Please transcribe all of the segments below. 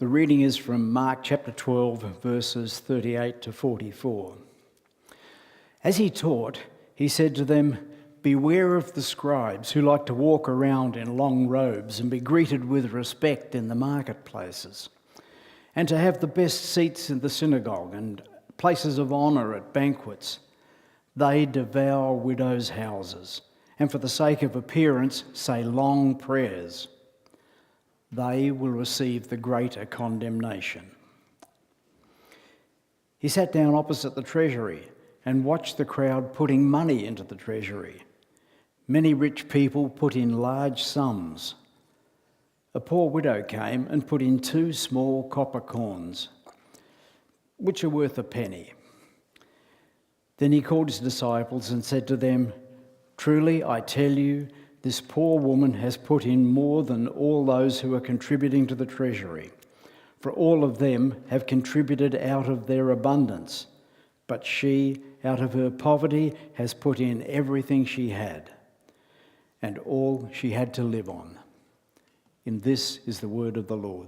The reading is from Mark chapter 12, verses 38 to 44. As he taught, he said to them, "Beware of the scribes who like to walk around in long robes and be greeted with respect in the marketplaces, and to have the best seats in the synagogue and places of honour at banquets. They devour widows' houses, and for the sake of appearance say long prayers. They will receive the greater condemnation." He sat down opposite the treasury and watched the crowd putting money into the treasury. Many rich people put in large sums. A poor widow came and put in 2 small copper coins, which are worth a penny. Then he called his disciples and said to them, "Truly I tell you, this poor woman has put in more than all those who are contributing to the treasury, for all of them have contributed out of their abundance, but she, out of her poverty, has put in everything she had, and all she had to live on." And this is the word of the Lord.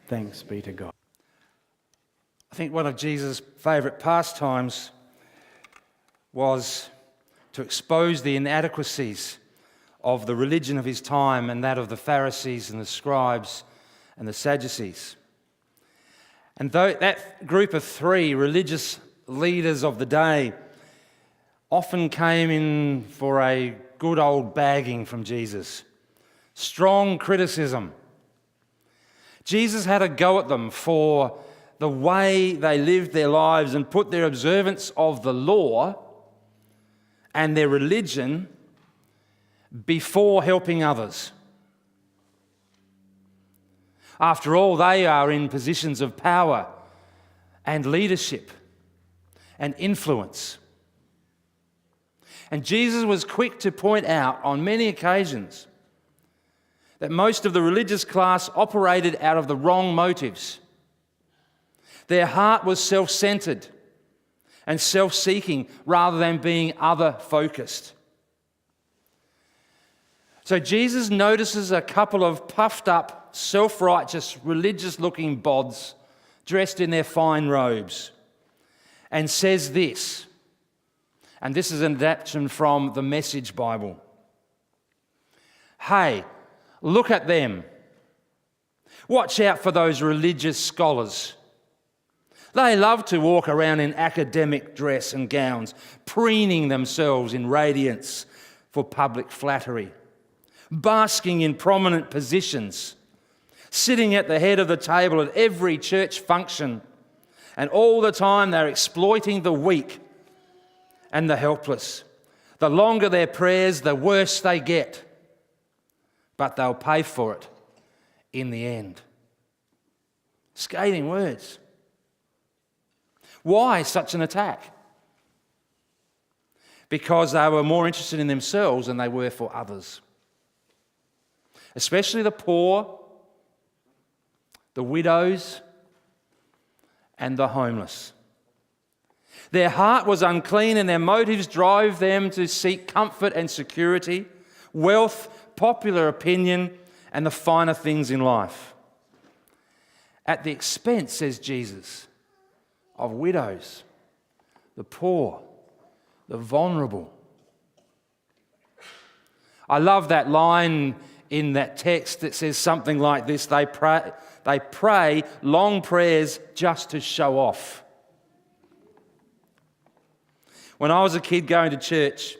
Thanks be to God. I think one of Jesus' favourite pastimes was to expose the inadequacies of the religion of his time and that of the Pharisees and the scribes and the Sadducees. And though that group of 3 religious leaders of the day often came in for a good old bagging from Jesus, strong criticism. Jesus had a go at them for the way they lived their lives and put their observance of the law and their religion before helping others. After all, they are in positions of power and leadership and influence. And Jesus was quick to point out on many occasions that most of the religious class operated out of the wrong motives. Their heart was self-centered and self-seeking rather than being other-focused. So Jesus notices a couple of puffed-up, self-righteous, religious-looking bods dressed in their fine robes and says this, and this is an adaptation from the Message Bible. "Hey, look at them. Watch out for those religious scholars. They love to walk around in academic dress and gowns, preening themselves in radiance for public flattery, basking in prominent positions, sitting at the head of the table at every church function, and all the time they're exploiting the weak and the helpless. The longer their prayers, the worse they get. But they'll pay for it in the end." Scathing words. Why such an attack? Because they were more interested in themselves than they were for others. Especially the poor, the widows, and the homeless. Their heart was unclean and their motives drove them to seek comfort and security, wealth, popular opinion, and the finer things in life. At the expense, says Jesus, of widows, the poor, the vulnerable. I love that line in that text that says something like this: they pray long prayers just to show off. When I was a kid going to church,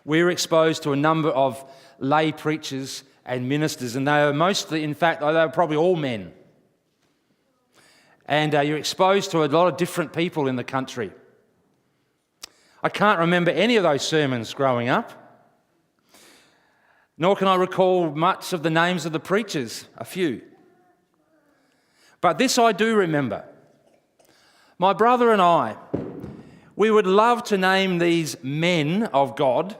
we were exposed to a number of lay preachers and ministers, and they were mostly, in fact, they were probably all men. And you're exposed to a lot of different people in the country. I can't remember any of those sermons growing up, nor can I recall much of the names of the preachers, a few. But this I do remember. My brother and I, we would love to name these men of God,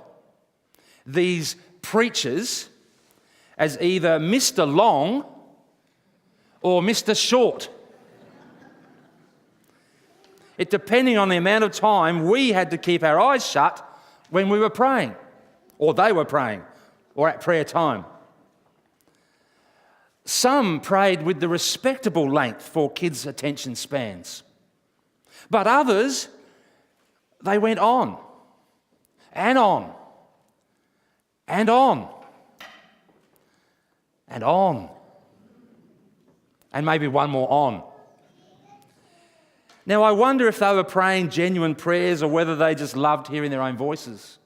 these preachers, as either Mr. Long or Mr. Short. It depending on the amount of time we had to keep our eyes shut when we were praying, or they were praying, or at prayer time. Some prayed with the respectable length for kids' attention spans. But others, they went on and on and on and on. And maybe one more on. Now, I wonder if they were praying genuine prayers or whether they just loved hearing their own voices.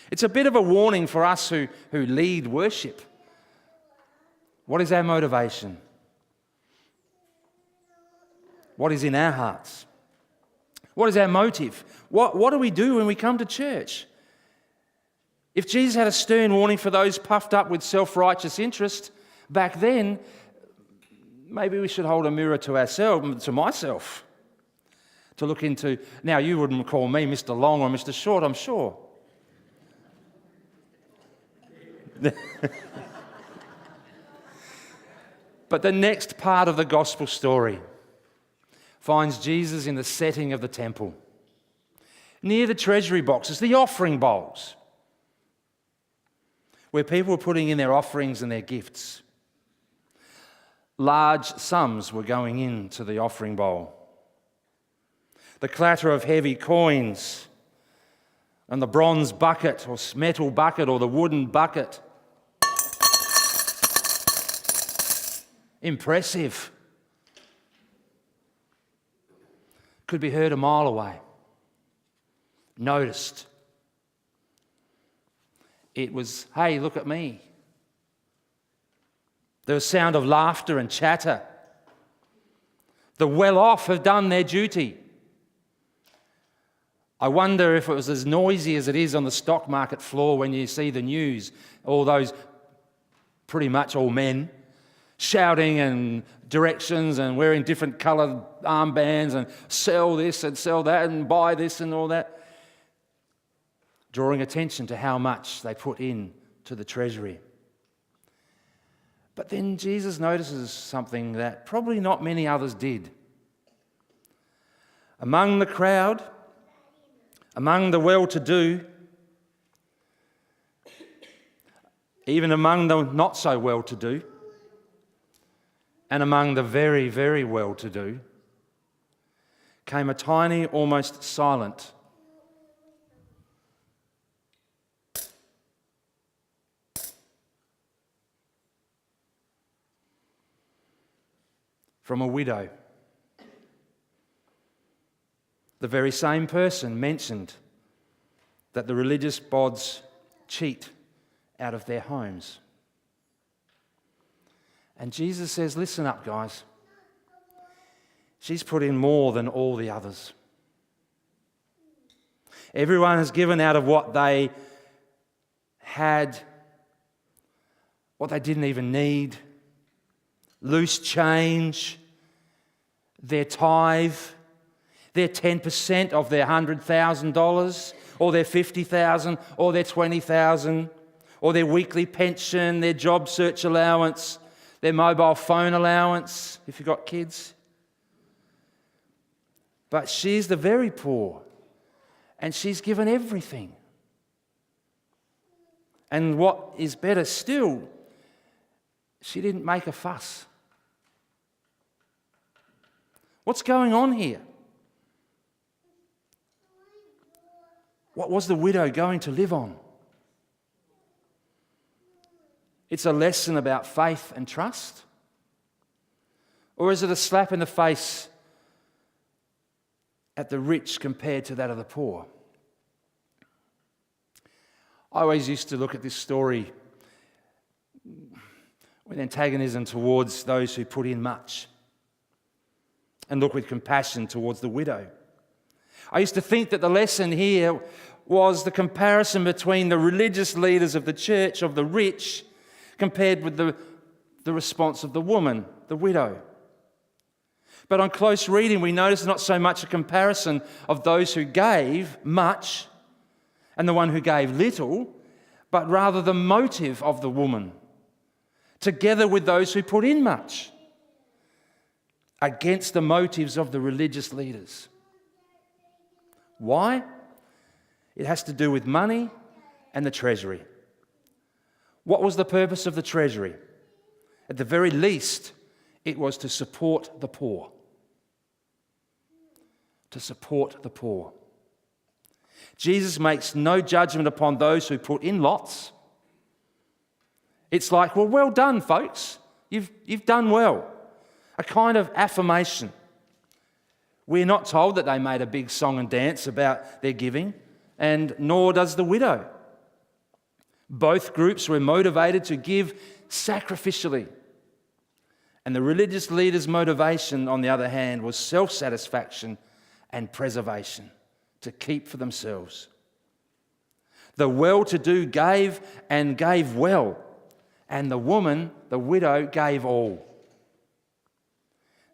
It's a bit of a warning for us who lead worship. What is our motivation? What is in our hearts? What is our motive? What do we do when we come to church? If Jesus had a stern warning for those puffed up with self-righteous interest back then, maybe we should hold a mirror to ourselves, to myself, to look into. Now, you wouldn't call me Mr. Long or Mr. Short, I'm sure. But the next part of the gospel story finds Jesus in the setting of the temple, near the treasury boxes, the offering bowls, where people were putting in their offerings and their gifts. Large sums were going into the offering bowl. The clatter of heavy coins and the bronze bucket or metal bucket or the wooden bucket. Impressive. Could be heard a mile away. Noticed. It was, hey, look at me. There was sound of laughter and chatter. The well-off have done their duty. I wonder if it was as noisy as it is on the stock market floor when you see the news, all those pretty much all men shouting and directions and wearing different coloured armbands and sell this and sell that and buy this and all that, drawing attention to how much they put in to the treasury. But then Jesus notices something that probably not many others did. Among the crowd, among the well-to-do, even among the not so well-to-do, and among the very, very well-to-do, came a tiny, almost silent from a widow. The very same person mentioned that the religious bods cheat out of their homes. And Jesus says, listen up, guys. She's put in more than all the others. Everyone has given out of what they had, what they didn't even need, loose change, their tithe, their 10% of their $100,000, or their $50,000, or their $20,000, or their weekly pension, their job search allowance, their mobile phone allowance, if you've got kids. But she's the very poor, and she's given everything. And what is better still, she didn't make a fuss. What's going on here? What was the widow going to live on? It's a lesson about faith and trust? Or is it a slap in the face at the rich compared to that of the poor? I always used to look at this story with antagonism towards those who put in much and look with compassion towards the widow. I used to think that the lesson here was the comparison between the religious leaders of the church, of the rich, compared with the response of the woman, the widow. But on close reading, we notice not so much a comparison of those who gave much and the one who gave little, but rather the motive of the woman, together with those who put in much, against the motives of the religious leaders. Why? It has to do with money and the treasury. What was the purpose of the treasury? At the very least, it was to support the poor. To support the poor. Jesus makes no judgment upon those who put in lots. It's like, well done, folks. You've done well. A kind of affirmation. We're not told that they made a big song and dance about their giving, and nor does the widow. Both groups were motivated to give sacrificially. And the religious leader's motivation, on the other hand, was self-satisfaction and preservation, to keep for themselves. The well-to-do gave and gave well, and the woman, the widow, gave all.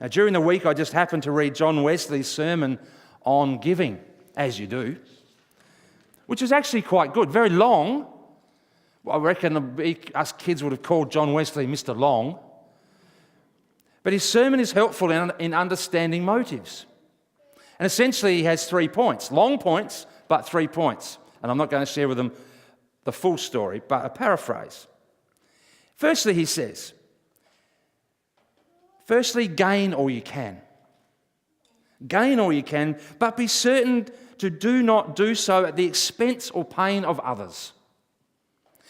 Now, during the week, I just happened to read John Wesley's sermon on giving, as you do, which was actually quite good, very long. I reckon us kids would have called John Wesley Mr. Long. But his sermon is helpful in understanding motives. And essentially he has 3 points. Long points, but 3 points. And I'm not going to share with them the full story, but a paraphrase. Firstly, he says, gain all you can. Gain all you can, but be certain to do not do so at the expense or pain of others.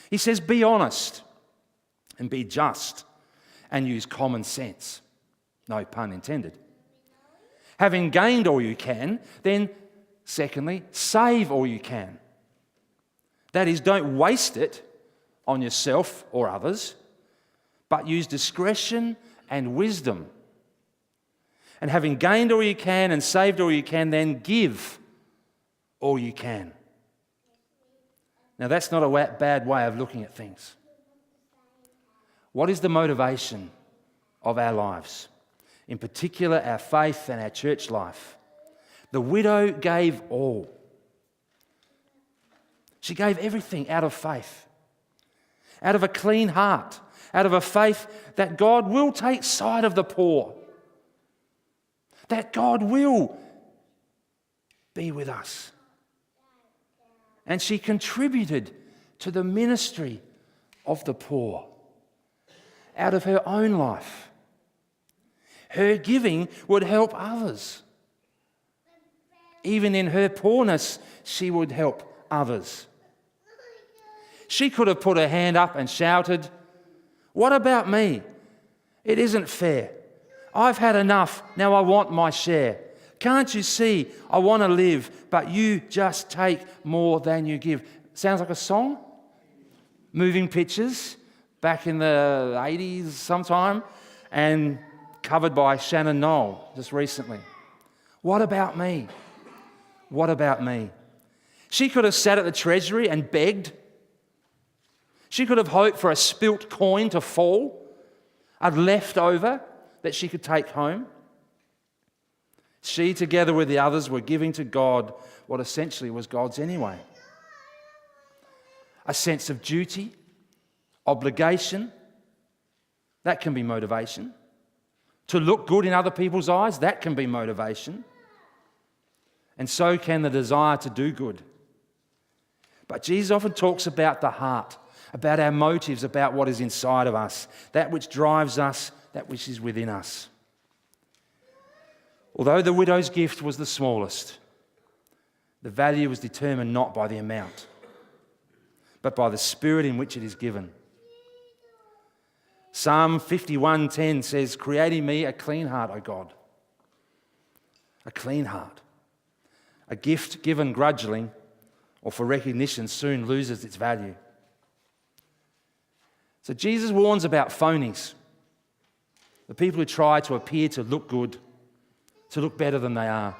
He says, be honest and be just and use common sense. No pun intended. Having gained all you can, then secondly, save all you can. That is, don't waste it on yourself or others, but use discretion and wisdom. And having gained all you can and saved all you can, then give all you can. Now, that's not a bad way of looking at things. What is the motivation of our lives? In particular, our faith and our church life. The widow gave all. She gave everything out of faith, out of a clean heart, out of a faith that God will take side of the poor, that God will be with us. And she contributed to the ministry of the poor out of her own life. Her giving would help others. Even in her poorness, she would help others. She could have put her hand up and shouted, "What about me? It isn't fair. I've had enough, now I want my share. Can't you see I want to live, but you just take more than you give." Sounds like a song? Moving pictures back in the 80s sometime, and covered by Shannon Knoll just recently. What about me? What about me? She could have sat at the treasury and begged. She could have hoped for a spilt coin to fall, a leftover that she could take home. She, together with the others, were giving to God what essentially was God's anyway. A sense of duty, obligation, that can be motivation. To look good in other people's eyes, that can be motivation. And so can the desire to do good. But Jesus often talks about the heart, about our motives, about what is inside of us, that which drives us, that which is within us. Although the widow's gift was the smallest, the value was determined not by the amount, but by the spirit in which it is given. Psalm 51:10 says, "Create in me a clean heart, O God." A clean heart. A gift given grudgingly or for recognition soon loses its value. So Jesus warns about phonies, the people who try to appear to look good, to look better than they are.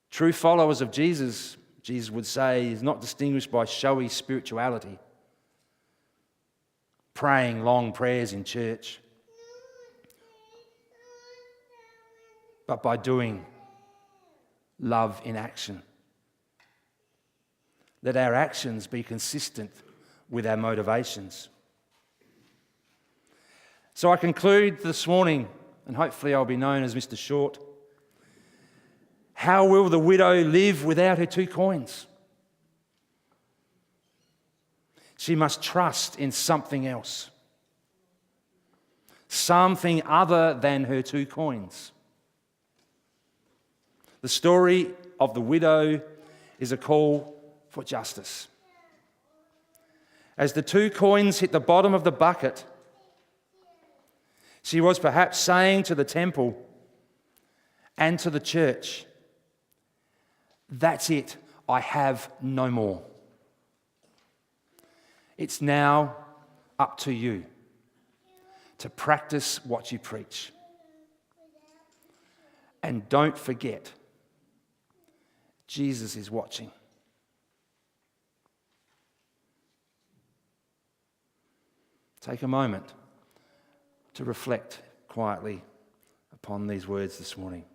True followers of Jesus, Jesus would say, is not distinguished by showy spirituality, praying long prayers in church, but by doing love in action. Let our actions be consistent with our motivations. So I conclude this morning, and hopefully I'll be known as Mr. Short. How will the widow live without her 2 coins? She must trust in something else. something other than her 2 coins. The story of the widow is a call for justice. As the 2 coins hit the bottom of the bucket, she was perhaps saying to the temple and to the church, "That's it, I have no more. It's now up to you to practice what you preach. And don't forget, Jesus is watching." Take a moment to reflect quietly upon these words this morning.